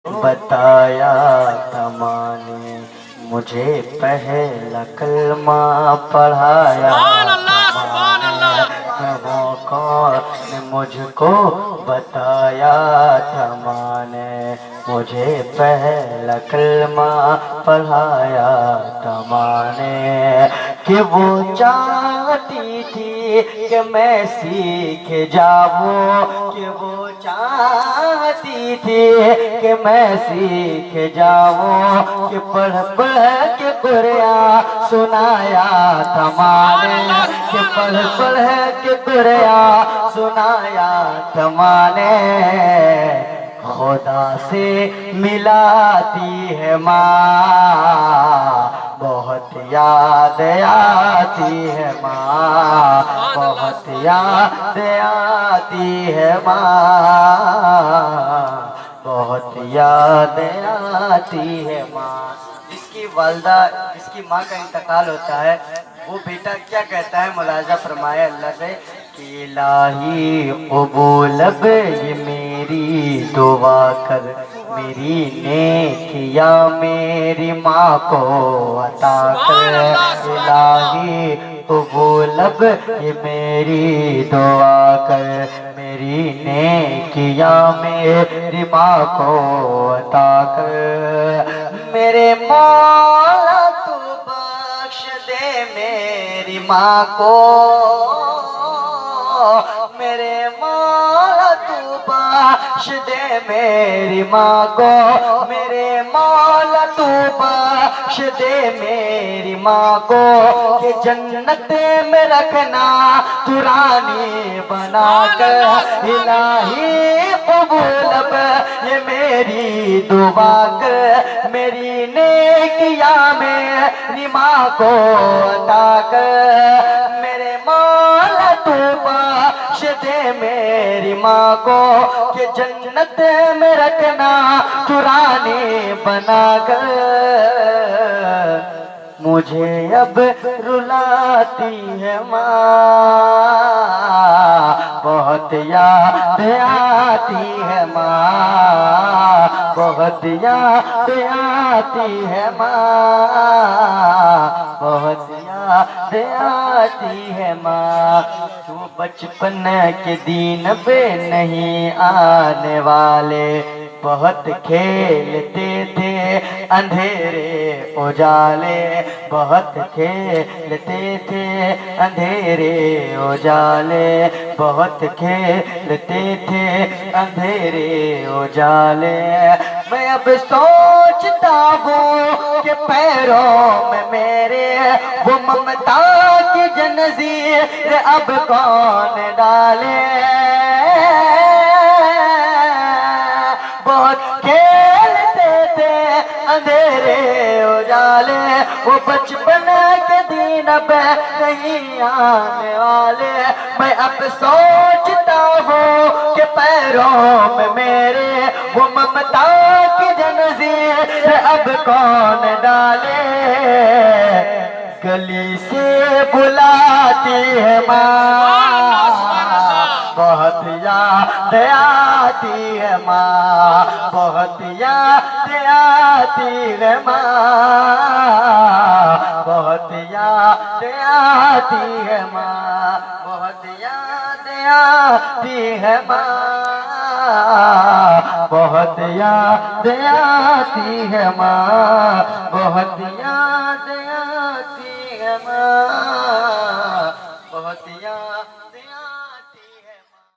بتایا تھا ماں نے مجھے پہلا کلمہ پڑھایا تھا ماں نے، وہ کون نے مجھ کو بتایا تھا ماں نے مجھے پہلا کلمہ پڑھایا تھا ماں نے، کہ وہ چاہتی تھی کہ میں سیکھ جاؤں، کہ وہ چاہتی تھی کہ میں سیکھ جاؤں، کہ پڑھ پڑھ کے قرآن سنایا تھا ماں نے، کہ پڑھ پڑھ کے قرآن سنایا تھا ماں نے، خدا سے ملاتی ہے ماں بہت یاد آتی ہے ماں، بہت یاد آتی ہے ماں، بہت یاد آتی ہے ماں۔ جس کی والدہ، جس کی ماں کا انتقال ہوتا ہے، وہ بیٹا کیا کہتا ہے؟ ملاحظہ فرمائے اللہ سے کہ الہی قبول اب یہ میری دعا کر، میری نیکیاں میری ماں کو عطا کر، الہی قبول اب یہ میری دعا کر، میری نیکیاں میری ماں کو عطا کر، میرے مولا تو بخش دے میری ماں کو، میرے مولا تو بخش دے میری ماں کو، میرے مولا تو بخش دے میری ماں کو، کہ جنت میں رکھنا تو رانی بنا کر، الہی قبول اب یہ میری دعا کر، میری نیکیاں میری ماں کو عطا کر، میرے مولا تو بخش دے میری ماں کو، کہ جنت میں رکھنا تو رانی بنا کر، مجھے اب رلاتی ہے ماں بہت یاد آتی ہے ماں، بہت یاد آتی ہے ماں، بہت یاد آتی ہے ماں، تو بچپن کے دن پہ نہیں آنے والے، بہت کھیلتے تھے اندھیرے اجالے، بہت کھیلتے تھے اندھیرے اجالے، بہت کھیلتے تھے اندھیرے اجالے، میں اب سوچتا ہوں کہ پیروں میں میرے وہ ممتا کی جنزیر اب کون ڈالے، بہت کھیلتے تھے اندھیرے اجالے، وہ بچپن کے دن اب نہیں آنے والے، میں اب سوچتا ہوں کہ پیروں میں میرے وہ ممتا کی جنزیر اب کون ڈالے، گلی سے بلاتی ہے ماں بہت یاد آتی ہے ماں، بہت یاد آتی ہے ماں، بہت یاد آتی ہے ماں، بہت یاد آتی ہے ماں، بہت یاد آتی ہے ماں، بہت یاد آتی ہے ماں، بہت یاد